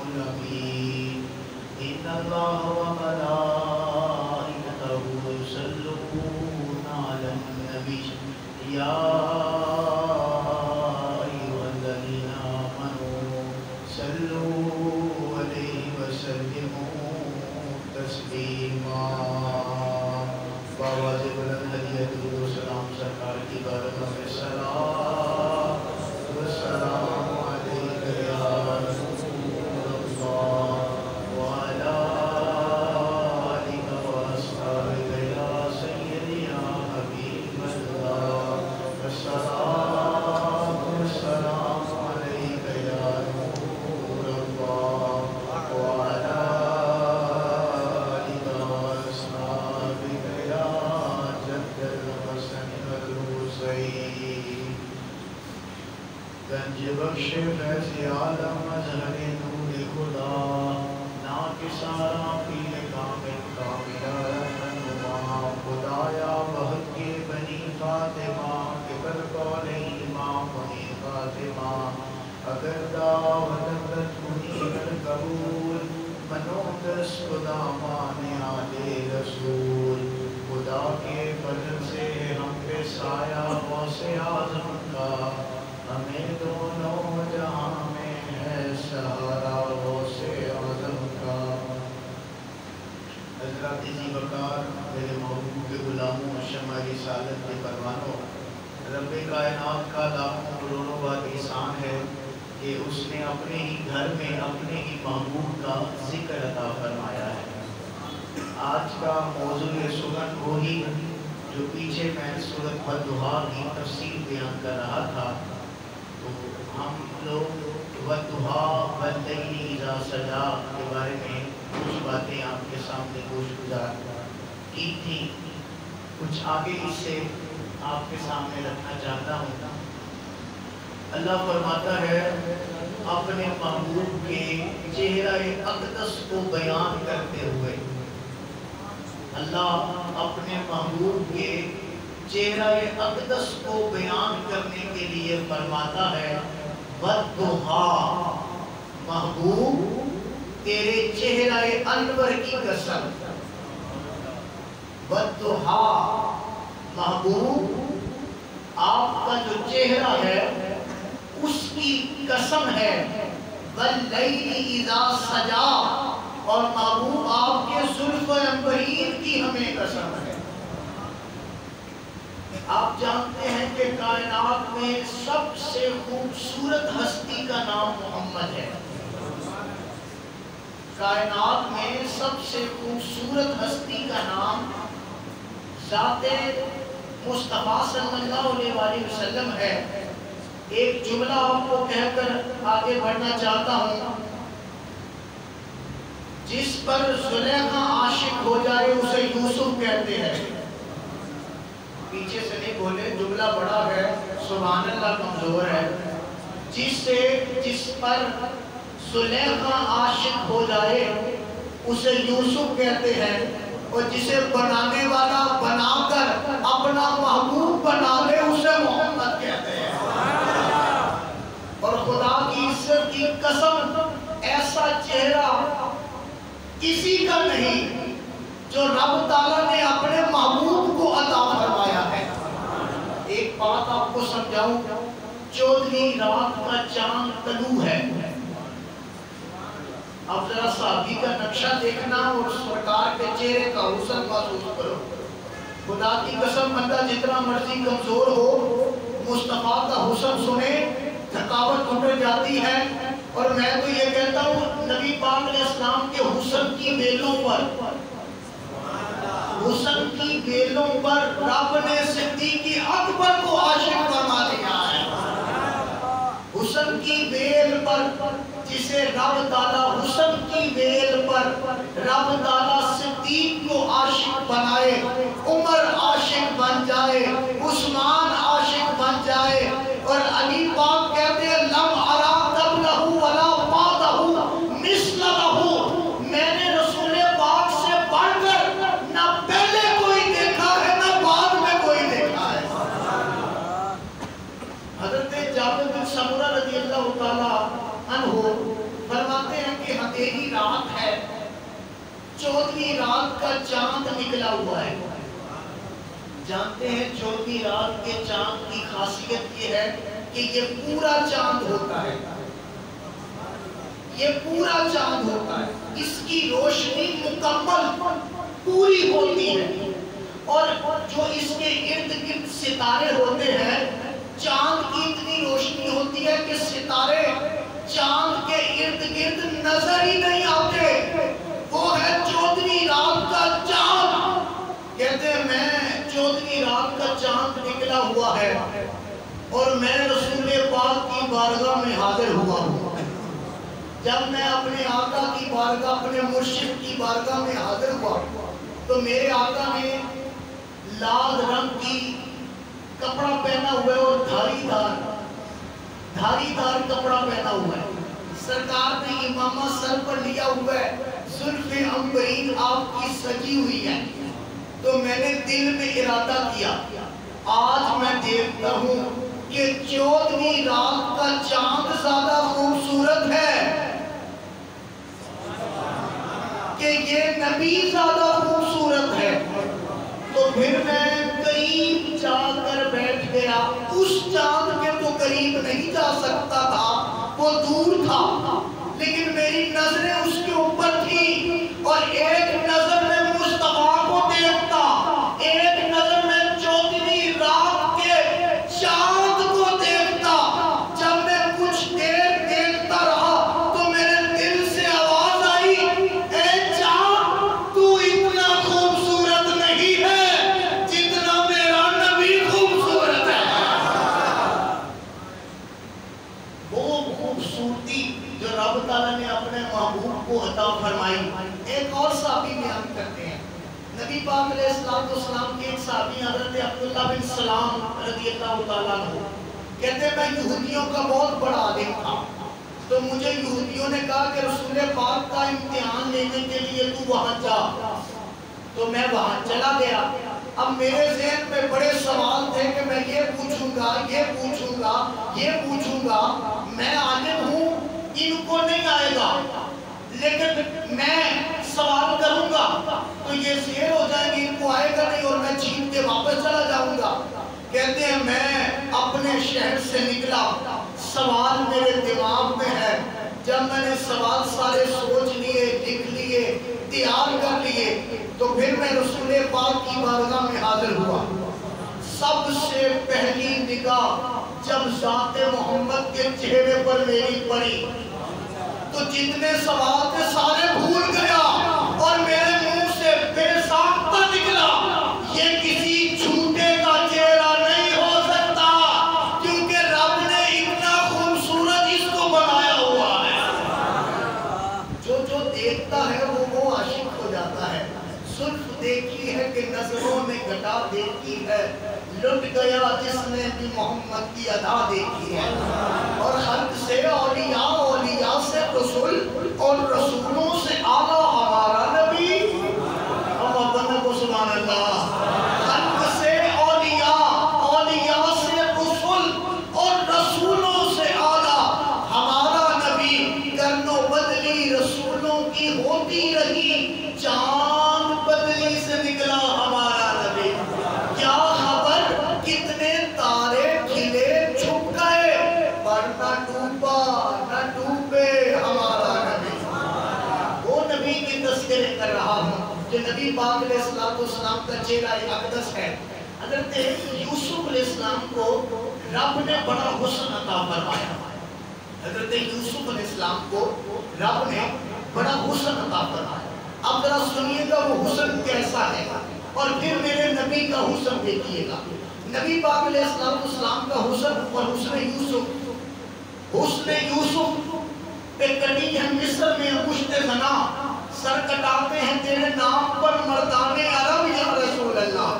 الأمين إن الله وملائكته يصلون على النبي يا أيها الذين آمنوا صلوا عليه وسلموا تسلیما باواز بلند ہدیت درود و سلام سرکار کی بارگاہ میں صلاۃ و سلام علیک یا رسول اللہ وعلی آلک و اصحابک یا سیدی یا حبیب اللہ الصلاۃ و السلام علیک یا نور اللہ وعلی گنج بخش فیض عالم مظہر نور خدا ناکسارا پیر کامل کاملہ رہنما خدایا بہت کے بنی فاطمہ کے برقول امام بنی فاطمہ اگر دعوت کنی گر قبول منوتس خدا مانے آلے رسول خدا کے فضل سے ہم پہ سایہ غوث اعظم کا ہمیں دونوں جہاں میں ہے سہارا غوث اعظم کا حضرات ذی وقار میرے محبوب کے غلاموں شمع رسالت کے پروانوں رب کائنات کا لاکھوں کروڑوں بار احسان ہے کہ اس نے اپنے ہی گھر میں اپنے ہی محبوب کا ذکر عطا فرمایا ہے۔ آج کا موضوع سخن وہی جو پیچھے میں سورۃ والضحیٰ کی تفسیر بیان کر رہا تھا، تو ہم لوگ والضحیٰ واللیل اذا سجا کے بارے میں کچھ باتیں آپ کے سامنے گوش گزار کی تھی، کچھ آگے اس سے آپ کے سامنے رکھنا چاہتا ہوں۔ اللہ فرماتا ہے اپنے محبوب کے چہرہ اقدس کو بیان کرتے ہوئے، اللہ اپنے محبوب کے چہرہ اقدس کو بیان کرنے کے لیے فرماتا ہے والضحیٰ، محبوب تیرے چہرہ انور کی قسم، والضحیٰ محبوب آپ کا جو چہرہ ہے اس کی قسم ہے، واللیل اذا سجا، اور محبوب آپ کے زلف عنبرین کی ہمیں قسم ہے۔ آپ جانتے ہیں کہ کائنات میں سب سے خوبصورت ہستی کا نام محمد ہے۔ کائنات میں سب سے خوبصورت ہستی کا نام ذات مصطفیٰ صلی اللہ علیہ وآلہ وسلم ہے۔ ایک جملہ آپ کو کہہ کر آگے بڑھنا چاہتا ہوں، جس پر زلیخا عاشق ہو جائے اسے یوسف کہتے ہیں۔ پیچھے سے نہیں بولے، جملہ بڑا ہے، سبحان اللہ کمزور ہے۔ جس پر زلیخا عاشق ہو جائے اسے یوسف کہتے ہیں، اور جسے بنانے والا بنا کر اپنا محبوب بنا لے اسے محمد کہتے ہیں۔ اور خدا کی عزت کی قسم، ایسا چہرہ کسی کا نہیں جو رب تعالیٰ نے اپنے محبوب کو عطا فرمایا ہے۔ ایک بات آپ کو سمجھاؤں، 14ویں رات کا چاند طلوع ہے۔ اب ذرا صحابی کا نقشہ دیکھنا اور سرکار کے چہرے کا حسن محسوس کرو۔ خدا کی قسم بندہ جتنا مرضی کمزور ہو، مصطفیٰ کا حسن سنے تھکاوٹ اتر جاتی ہے۔ اور میں تو یہ کہتا ہوں نبی پاک علیہ السلام کے حسن کی بیلوں پر رب نے صدیق اکبر کو عاشق فرما دیا ہے۔ حسن کی بیل پر جسے رب تعالیٰ حسن کی بیل پر رب تعالیٰ صدیق کو عاشق بنائے، عمر عاشق بن جائے، عثمان عاشق بن جائے، اور علی پاک کہتے ہیں لم ارا قبلہ ولا بعدہ مثل لہ، میں نے رسول پاک سے بڑھ کر نہ پہلے کوئی دیکھا ہے نہ بعد میں کوئی دیکھا ہے۔ حضرت جابر بن سمرہ رضی اللہ تعالیٰ عنہ فرماتے ہیں کہ 14ویں رات کا چاند نکلا ہوا ہے. جانتے ہیں 14ویں رات کے چاند کی خاصیت یہ ہے کہ یہ پورا چاند ہوتا ہے. یہ پورا چاند ہوتا ہے. اس کی روشنی مکمل پوری ہوتی ہے. اور جو اس کے ارد گرد ستارے ہوتے ہیں، چاند کی اتنی روشنی ہوتی ہے کہ ستارے چاند کے ارد گرد نظر ہی نہیں آتے. وہ ہے 14ویں رات کا چاند. کہتے ہیں میں 14ویں رات کا چاند نکلا ہوا ہے اور میں رسول پاک کی بارگاہ میں حاضر ہوا ہوں. جب میں اپنے آقا کی بارگاہ، اپنے مرشد کی بارگاہ میں حاضر ہوا تو میرے آقا نے لال رنگ کی کپڑا پہنا ہوا ہے اور دھاری دار کپڑا پہنا ہوا ہے. سرکار نے امامہ سر پر لیا ہوا ہے، زلف عنبرین آپ کی سجی ہوئی ہے. تو میں نے دل میں ارادہ کیا، آج میں دیکھتا ہوں کہ 14ویں رات کا چاند زیادہ خوبصورت ہے کہ یہ نبی زیادہ خوبصورت ہے. تو پھر میں قریب جا کر بیٹھ گیا. اس چاند کے تو قریب نہیں جا سکتا تھا، وہ دور تھا، لیکن میری نظریں اس کے اوپر تھی. اور ایک نظر میں مصطفیٰ کو دیکھتا، ایک نظر میں 14ویں رات کے چاند کو دیکھتا. جب میں کچھ دیر دیکھتا رہا تو میرے دل سے آواز آئی، اے چاند تو اتنا خوبصورت نہیں ہے جتنا میرا نبی خوبصورت ہے. وہ خوبصورتی جو رب تعالیٰ نے اپنے محبوب کو عطا فرمائی. ایک اور صحابی بیان کرتے ہیں، نبی پاک علیہ السلام کے ایک صحابی حضرت عبداللہ بن سلام رضی اللہ تعالیٰ عنہ کہتے ہیں میں یہودیوں کا بہت بڑا عالم تھا. تو مجھے یہودیوں نے کہا کہ رسول پاک کا امتحان لینے کے لیے تو وہاں جا. تو میں وہاں چلا گیا. اب میرے ذہن میں بڑے سوال تھے کہ میں یہ پوچھوں گا، یہ پوچھوں گا، یہ پوچھوں گا. میں عالم ہوں، ان کو نہیں آئے گا، لیکن میں سوال کروں گا تو یہ زیر ہو جائیں گے، ان کو آئے گا نہیں اور میں جیت کے واپس چلا جاؤں گا. کہتے ہیں میں اپنے شہر سے نکلا، سوال میرے دماغ میں ہے. جب میں نے سوال سارے سوچ لیے، لکھ لیے، تیار کر لیے تو پھر میں رسول پاک کی بارگاہ میں حاضر ہوا. سب سے پہلی نگاہ جب ذات محمد کے چہرے پر میری پڑی تو جتنے سوال تھے سارے بھول گیا اور میرے منہ سے بے ساختہ نکلا، یہ کسی جھوٹے کا چہرہ نہیں ہو سکتا کیونکہ رب نے اتنا خوبصورت اس کو بنایا ہوا ہے. جو دیکھتا ہے وہ عاشق ہو جاتا ہے. زلف دیکھی ہے کہ نظروں نے گھٹا دیکھی ہے، لٹ گیا جس نے بھی محمد کی ادا دیکھی ہے. اور خلق سے اولیاء، اولیاء سے رسول اور رسولوں سے اعلیٰ ہمارا نبی. ہم اپنے کو سبحان اللہ. خلق سے اولیاء، اولیاء سے رسول اور رسولوں سے اعلیٰ ہمارا نبی. کرنو بدلی رسولوں کی ہوتی رہی، چاند بدلی سے نکلا ہمارا نبی. کیا خبر کتنے تارے کھلے چھپ گئے پر نہ ڈوبا نہ ڈوبے ہمارا نبی. وہ نبی کی تذکرے کر رہا ہوں جو نبی پاک علیہ السلام کا چہرہ اقدس ہے. حضرت یوسف علیہ السلام کو رب نے بڑا حسن عطا فرمایا. حضرت یوسف علیہ السلام کو رب نے بڑا حسن عطا فرمایا. اب ذرا سنیے گا وہ حسن کیسا ہے اور پھر میرے نبی کا حسن دیکھیے گا. نبی پاک علیہ السلام کا حسن اور حسن یوسف پہ کٹی ہے مصر میں پشت زنا، سر کٹاتے ہیں تیرے نام پر مردان عرب یا رسول اللہ.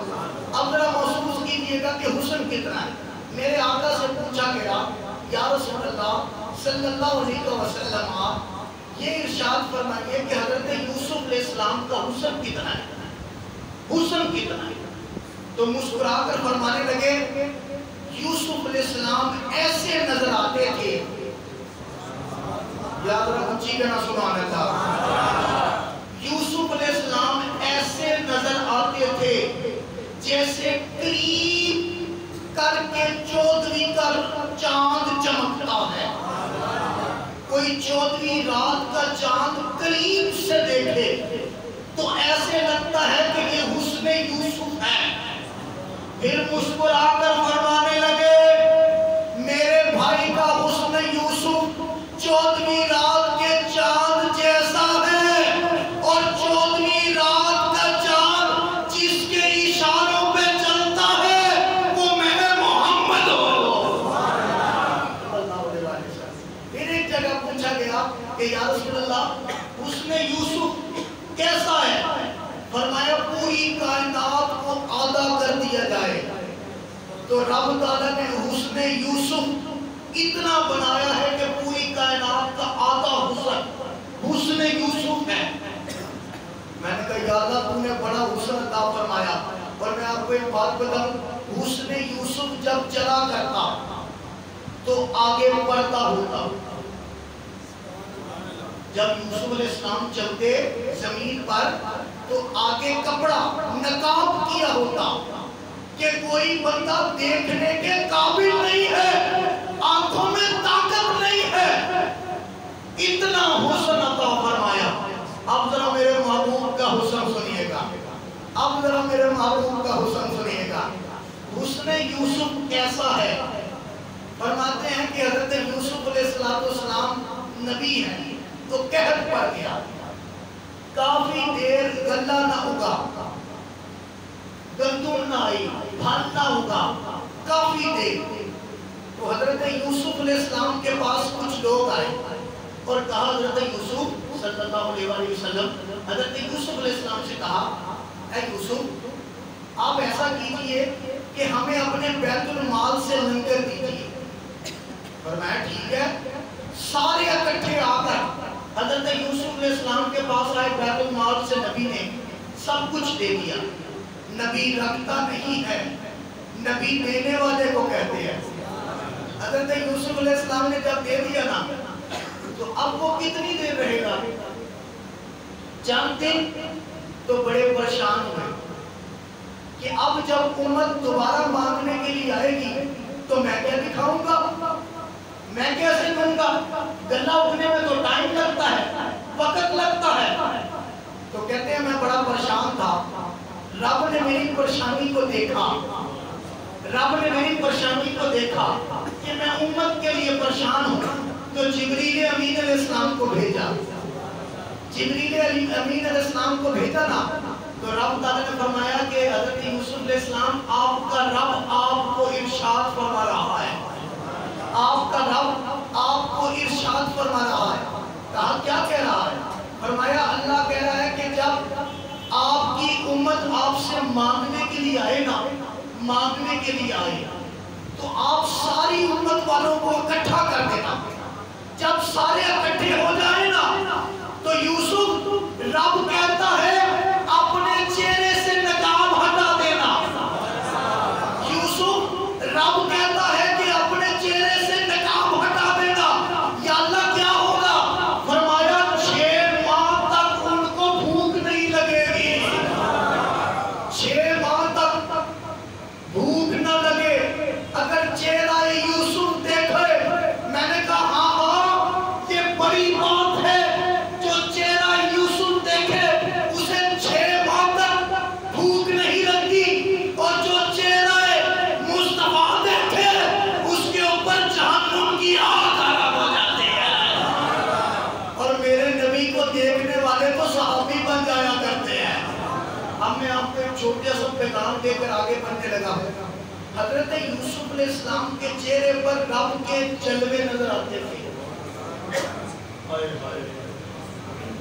اب ذرا محسوس کیجئے گا کہ حسن کتنا ہے. میرے آقا سے پوچھا گیا یا رسول اللہ صلی اللہ علیہ وسلم آپ یہ ارشاد فرمائیے کہ حضرت یوسف علیہ السلام کا حسن کتنا ہے، حسن کتنا ہے. تو مسکرا کر فرمانے لگے یوسف علیہ السلام ایسے نظر آتے تھے. یاد رکھو اونچی کہنا سبحان اللہ. یوسف علیہ السلام چاند چمکتا ہے. کوئی 14ویں رات کا چاند قریب سے دیکھے تو ایسے لگتا ہے کہ یہ حسن یوسف ہے. پھر مسکرا کر فرمانے لگے میرے بھائی کا حسن یوسف 14ویں رات کے چاند جیسا ہے، اور 14ویں رات کا چاند جس کے اشاروں پہ چلتا ہے وہ میں محمد ہوں. پھر ایک جگہ پوچھا گیا کہ یا رسول اللہ حسن یوسف کیسا ہے؟ فرمایا پوری کائنات کو آدھا کر دیا جائے تو رب تعالیٰ نے حسن یوسف اتنا بنایا ہے کہ پوری کائنات کا آدھا حسن یوسف ہے. میں نے کہا یا اللہ تو نے بڑا حسن عطا فرمایا. اور میں آپ کو ایک بات بتاؤں، حسن یوسف جب چلا کرتا تو آگے بڑھتا ہوتا. جب یوسف علیہ السلام چلتے زمین پر تو آگے کپڑا نقاب کیا ہوتا کہ کوئی بندہ دیکھنے کے قابل نہیں ہے، آنکھوں میں طاقت نہیں ہے. اتنا حسن عطا فرمایا. اب ذرا میرے محبوب کا حسن سنیے گا، اب ذرا میرے محبوب کا حسن سنیے گا. حسن یوسف کیسا ہے؟ فرماتے ہیں کہ حضرت یوسف علیہ السلام نبی ہیں تو قحط پڑ گیا، کافی دیر غلہ نہ ہوگا، گندم نہ آئی، پھل نہ ہوگا، کافی دیر. تو حضرت یوسف علیہ السلام کے پاس کچھ لوگ آئے اور کہا حضرت یوسف صلی اللہ علیہ وسلم، حضرت یوسف علیہ السلام سے کہا اے یوسف آپ ایسا کیجئے کہ ہمیں اپنے بیت المال سے لنگر دیجئے. فرمایا ٹھیک ہے. سارے اکٹھے آ کر حضرت یوسف علیہ السلام کے پاس آئے. بیت المال سے نبی نے سب کچھ دے دیا. نبی رکھتا نہیں ہے، نبی دینے والے کو کہتے ہیں. حضرت یوسف علیہ السلام نے جب دے دیا نا تو اب وہ کتنی دیر رہے گا؟ چند دن. تو بڑے پریشان ہوئے کہ اب جب امت دوبارہ مانگنے کے لیے آئے گی تو میں کیا دکھاؤں گا، میں کیسے دوں گا؟ گلہ اٹھنے میں تو ٹائم لگتا ہے، وقت لگتا ہے. تو کہتے ہیں میں بڑا پریشان تھا. رب نے میری پریشانی کو دیکھا، رب نے میری پریشانی کو دیکھا کہ میں امت کے لیے پریشان ہوں تو جبریل امین علیہ السلام کو بھیجا. جبریل امین علیہ السلام کو بھیجا نا تو رب تعالیٰ نے فرمایا کہ حضرت یوسف علیہ السلام آپ کا رب آپ کو ارشاد فرما رہا ہے، آپ کا رب آپ کو ارشاد فرما رہا ہے. کہا کیا کہہ رہا ہے؟ فرمایا اللہ کہہ رہا ہے کہ جب آپ کی امت آپ سے مانگنے کے لیے آئے نا، مانگنے کے لیے آئے تو آپ ساری امت والوں کو اکٹھا کر دینا. جب سارے اکٹھے ہو جائیں نا تو یوسف رب کہتا ہے اپنے چہرے سے نقاب ہٹا دینا. یوسف رب کہتا ہے کہ اپنے چہرے سے نقاب ہٹا دینا. یا اللہ کیا ہوگا؟ فرمایا 6 ماہ تک ان کو بھوک نہیں لگے گی. 6 ماہ تک بھوک نہ لگے. اگر چہرہ یوسف دیکھے، میں نے کہا ہاں یہ بڑی بات ہے. جو چہرہ یوسف دیکھے اسے 6 ماہ تک بھوک نہیں لگتی، اور جو چہرہ مصطفیٰ دیکھے اس کے اوپر جہنم کی آگ حرام ہو جاتی ہے. اور میرے نبی کو دیکھنے والے تو صحابی بن جایا کرتے ہیں. اب میں آپ کو ایک چھوٹے سا پیغام دے کر آگے بڑھنے لگا ہوں. حضرت یوسف علیہ السلام کے چہرے پر رب کے جلوے نظر آتے تھے.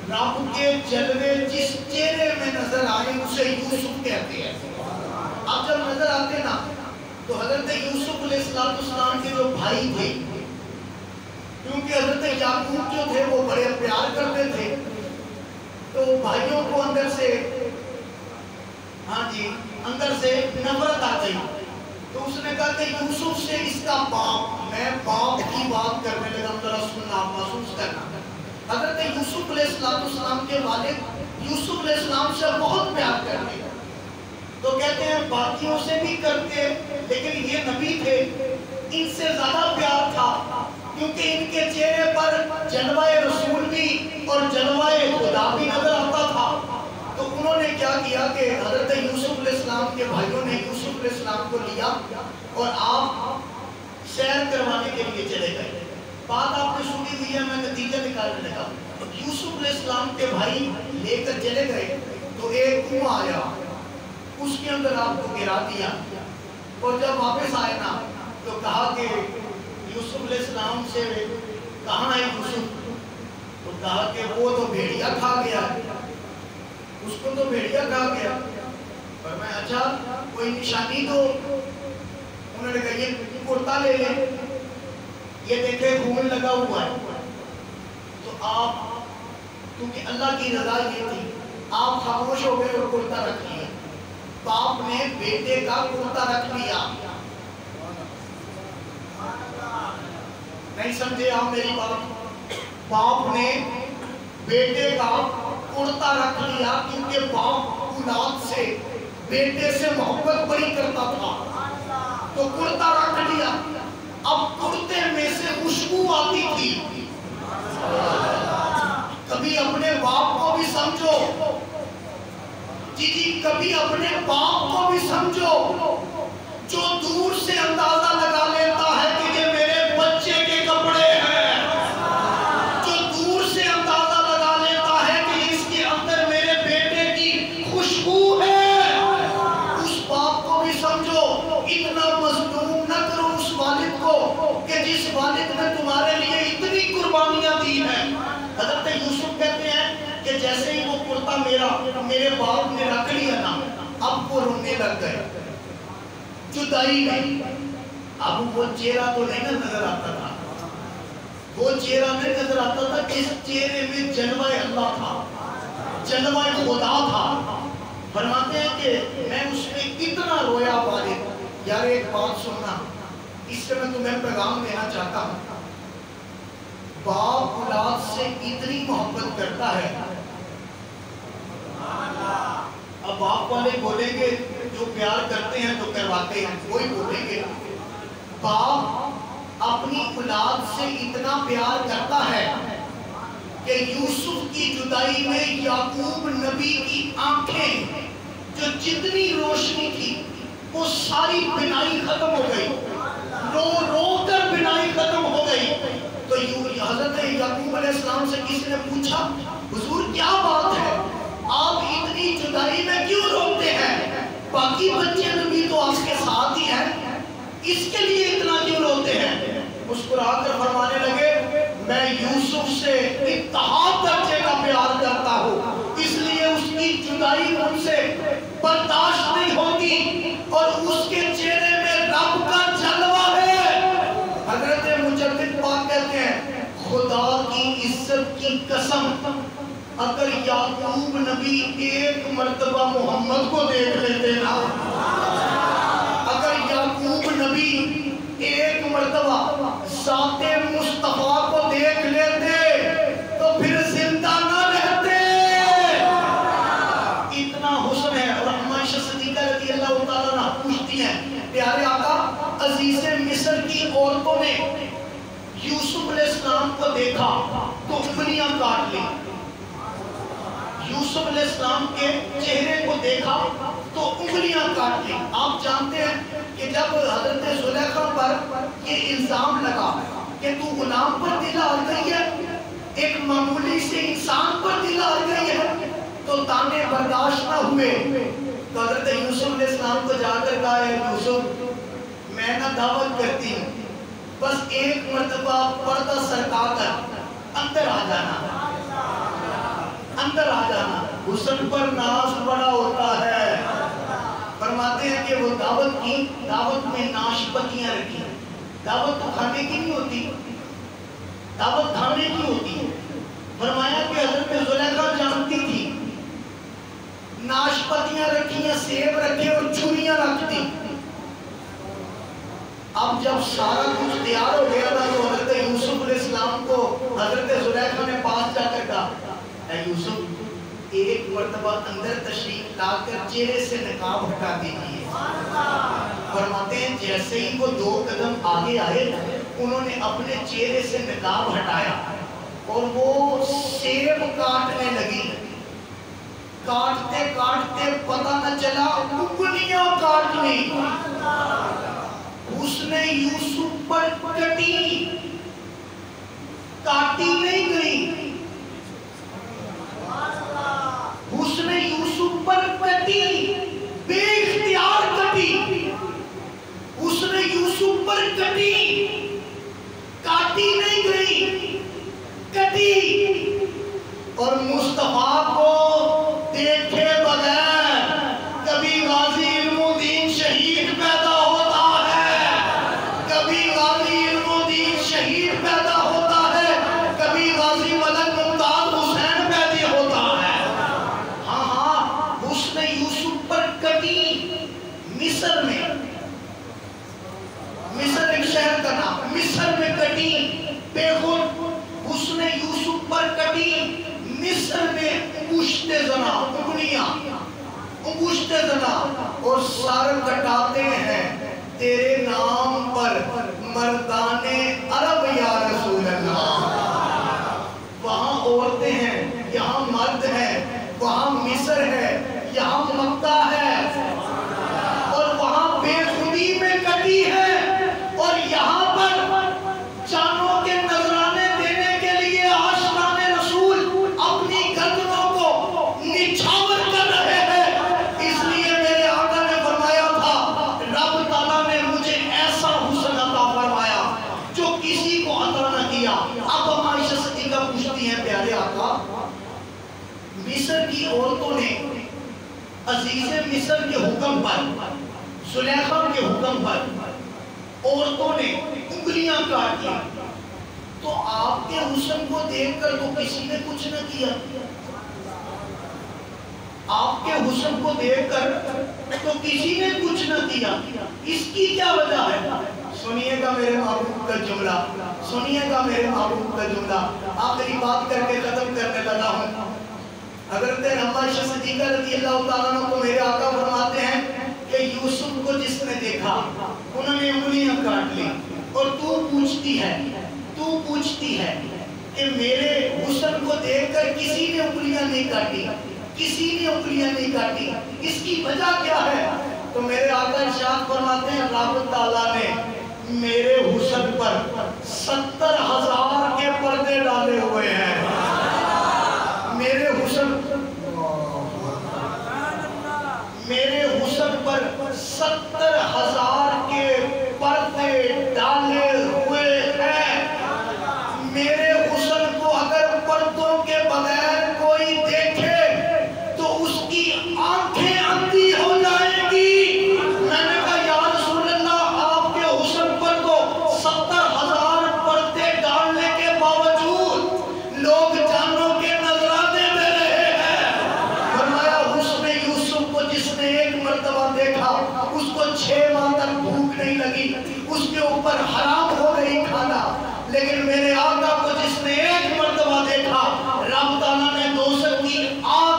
رب کے جلوے جس چہرے میں نظر آئے اسے یوسف کہتے ہیں. اب جب نظر آتے نا تو حضرت یوسف علیہ السلام کے جو بھائی تھے، کیونکہ حضرت یعقوب جو تھے وہ بڑے پیار کرتے تھے تو بھائیوں کو اندر سے نفرت آ گئی. تو اس نے کہا کہ یوسف سے اس کا باپ، میں باپ کی بات کرنے لگا، ذرا سننا محسوس کرنا. حضرت یوسف علیہ السلام کے والد یوسف علیہ السلام سے بہت پیار کرتے تو کہتے ہیں باقیوں سے بھی کرتے لیکن یہ نبی تھے ان سے زیادہ پیار تھا، کیونکہ ان کے چہرے پر جلوہ رسول بھی اور جلوہ خدا بھی نظر آتا تھا۔ تو انہوں نے کیا کیا کہ حضرت یوسف علیہ السلام کے بھائیوں نے یوسف علیہ السلام کو لیا اور آپ سیر کروانے کے لیے چلے گئے۔ بات آپ نے سنی ہوئی ہے، میں نتیجہ نکالنے لگا۔ یوسف علیہ السلام کے بھائی لے کر چلے گئے تو ایک کنواں آیا، اس کے اندر آپ کو گرا دیا، اور جب واپس آئے نا تو کہا کہ یوسف علیہ السلام سے کہاں ہے یوسف؟ تو کہا کہ وہ تو بھیڑیا کھا گیا، اس کو تو بھیڑیا کھا گیا۔ پر میں اچھا کوئی نشانی تو؟ انہوں نے کہا یہ کرتا لے لیں، یہ دیکھے خون لگا ہوا ہے۔ تو آپ کیونکہ اللہ کی رضا یہ تھی، آپ خاموش ہو گئے اور کرتا رکھ لیا۔ باپ نے بیٹے کا کرتا رکھ لیا، نہیں سمجھے آپ میری بات؟ باپ نے بیٹے کا کرتا رکھ لیا، کیونکہ باپ اولاد سے بیٹے سے محبت بڑی کرتا تھا، تو کرتا رکھ لیا۔ اب کرتے میں سے خوشبو آتی تھی۔ کبھی اپنے باپ کو بھی سمجھو جی، کبھی اپنے باپ کو بھی سمجھو، جو دور سے اندازہ لگا لیتا ہے کہ یہ میرے بچے کے کپڑے ہیں، جو دور سے اندازہ لگا لیتا ہے کہ اس کے اندر میرے بیٹے کی خوشبو ہے، اس باپ کو بھی سمجھو۔ اتنا مظلوم نہ کرو اس والد کو کہ جس والد نے تمہارے لیے اتنی قربانیاں دی ہیں۔ حضرت یوسف کہتے ہیں کہ جیسے ہی وہ کرتا میرے باپ نے رکھ لیا نا، اب وہ رونے لگ گئے، جدائی نہیں۔ اب وہ چہرہ تو نہیں نظر آتا تھا، وہ چہرہ نہیں نظر آتا تھا، اس چہرے میں جلوہ اللہ تھا، جلوہ خدا تھا۔ فرماتے ہیں کہ میں اس میں اتنا رویا والد۔ یار ایک بات سننا، اس سے میں تمہیں پیغام دینا چاہتا ہوں، باپ اولاد سے اتنی محبت کرتا ہے۔ اب باپ والے بولیں گے جو پیار کرتے ہیں تو کرواتے ہیں، وہی بولیں گے باپ اپنی اولاد سے اتنا پیار کرتا ہے کہ یوسف کی جدائی میں یعقوب نبی کی آنکھیں جو جتنی روشنی تھی وہ ساری بینائی ختم ہو گئی، رو رو کر بینائی ختم ہو گئی۔ تو حضرت یعقوب علیہ السلام سے کسی نے پوچھا حضور کیا بات ہے، آپ اتنی جدائی میں کیوں روتے ہیں؟ باقی بچے نبی تو آپ کے ساتھ ہی ہیں، اس کے لیے اتنا کیوں روتے ہیں؟ مسکرا کر فرمانے لگے میں یوسف سے انتہا درجے کا پیار کرتا ہوں، اس لیے اس کی جدائی مجھ سے برداشت نہیں ہوتی، اور اس کے چہرے میں رب کا جلوہ ہے۔ حضرت مجدد پاک کہتے ہیں خدا کی عزت کی قسم، اگر یعقوب نبی ایک مرتبہ محمد کو دیکھ لیتے نا، اگر یعقوب نبی ایک مرتبہ ذات مصطفیٰ کو دیکھ لیتے تو پھر زندہ نہ رہتے۔ اتنا حسن ہے۔ اور عائشہ صدیقہ رضی اللہ تعالیٰ عنہا پوچھتی ہیں پیارے آقا عزیز مصر کی عورتوں نے یوسف علیہ السلام کو دیکھا تو انگلیاں کاٹ لی، یوسف علیہ السلام کے چہرے کو دیکھا تو انگلیاں کاٹ لی۔ آپ جانتے ہیں کہ جب حضرت زلیخا پر یہ الزام لگا کہ تو غلام پر دل آ گئی ہے، ایک معمولی سے انسان پر دل آ گئی ہے، تو تانے برداشت نہ ہوئے، تو حضرت یوسف علیہ السلام کو جا کر کہا ہے یوسف میں نہ دعوت کرتی ہوں، بس ایک مرتبہ پردہ سرکا کر اندر آ جانا، اندر آ جانا، حسن پر ناز بڑا ہوتا ہے۔ فرماتے ہیں کہ وہ دعوت کی، دعوت میں ناشپتیاں رکھی، دعوت تو کھانے کی نہیں ہوتی، دعوت کھانے کی ہوتی ہے۔ فرمایا کہ حضرت زلیخا جانتی تھی، ناشپتیاں رکھی، سیب رکھے اور چھریاں رکھ دی۔ اب جب سارا کچھ تیار ہو گیا تھا تو حضرت یوسف علیہ السلام کو حضرت زلیخا نے پاس جا کر کہا اے یوسف ایک مرتبہ اندر تشریف لا کر چہرے سے نقاب ہٹا دیجیے۔ فرماتے ہیں جیسے ہی وہ 2 قدم آگے آئے انہوں نے اپنے چہرے سے نقاب ہٹایا اور وہ سیب کاٹنے لگی. کاٹتے کاٹتے پتہ نہ چلا انگلیاں کاٹ لی. اس نے یوسف پر کٹی، کاٹی نہیں گئی. اس نے یوسف پر کٹی، بے اختیار کٹی. اس نے یوسف پر کٹی، کاٹی نہیں گئی، کٹی. اور مصطفیٰ کو دیکھے بغیر کبھی غازی علم الدین شہید پیدا ہوتا ہے، کبھی غازی علم الدین شہید پیدا ہوتا ہے، کبھی غازی ملک ممتاز حسین پیدا ہوتا ہے. ہاں ہاں اس نے یوسف پر کٹی. مصر میں، مصر ایک شہر کا نام، مصر میں کٹی بے خود. اس نے یوسف پر کٹی مصر میں انگشت زنا، انگلیاں انگشت زنا. اور سر کٹاتے ہیں تیرے نام پر مردان عرب یا رسول اللہ. وہاں عورتیں ہیں، یہاں مرد ہے، وہاں مصر ہے، یہاں مکہ ہے. اور وہاں بے خودی میں کٹی ہے اور یہاں پر جانوں کے نذرانے دینے کے لیے عاشقان رسول اپنی گردنوں کو نچھاور کر رہے ہیں. اس لیے میرے آقا نے فرمایا تھا رب تعالیٰ نے مجھے ایسا حسن عطا فرمایا جو کسی کو عطا نہ کیا. اب ہم عائشہ صدیقہ پوچھتی ہیں پیارے آقا، مصر کی عورتوں نے عزیز مصر کے حکم پر، زلیخا کے حکم پر عورتوں نے انگلیاں کاٹ دی، تو آپ کے حسن کو دیکھ کر تو کسی نے کچھ نہ کیا. آپ کے حسن کو دیکھ کر تو کسی نے کچھ نہ کیا. اس کی کیا وجہ ہے؟ سنیے گا میرے محبوب کا جملہ، سنیے گا میرے محبوب کا جملہ. آخری بات کر کے ختم کرنے لگا ہوں. حضرت عائشہ صدیقہ رضی اللہ تعالیٰ عنہ کو میرے آقا فرماتے ہیں کہ یوسف کو جس نے دیکھا انہوں نے انگلیاں کاٹ لی. اور تو پوچھتی ہے کہ میرے حسن کو دیکھ کر کسی نے انگلیاں نہیں کاٹی، کسی نے انگلیاں نہیں کاٹی. اس کی وجہ کیا ہے؟ تو میرے آقا ارشاد فرماتے ہیں رب تعالیٰ نے میرے حسن پر 70,000 کے پردے ڈالے ہوئے ہیں. میرے حسن پر 70,000 کے پردے ڈالے ہوئے ہیں. میرے حسن کو اگر پردوں کے بغیر کوئی دیکھے تو اس کی آنکھیں اندھی ہو جائیں گی. میں نے کہا یا رسول اللہ آپ کے حسن پر تو 70,000 پردے ڈالنے کے باوجود لوگ جانوں کے نظرانے دے رہے ہیں. فرمایا حسن یوسف کو جس نے ایک مرتبہ دیکھا اس کو 6 ماہ تک بھوک نہیں لگی، اس کے اوپر حرام ہو گئی کھانا. لیکن میرے آقا کو جس نے ایک مرتبہ دیکھا رب تعالیٰ نے دوزخ کی آگ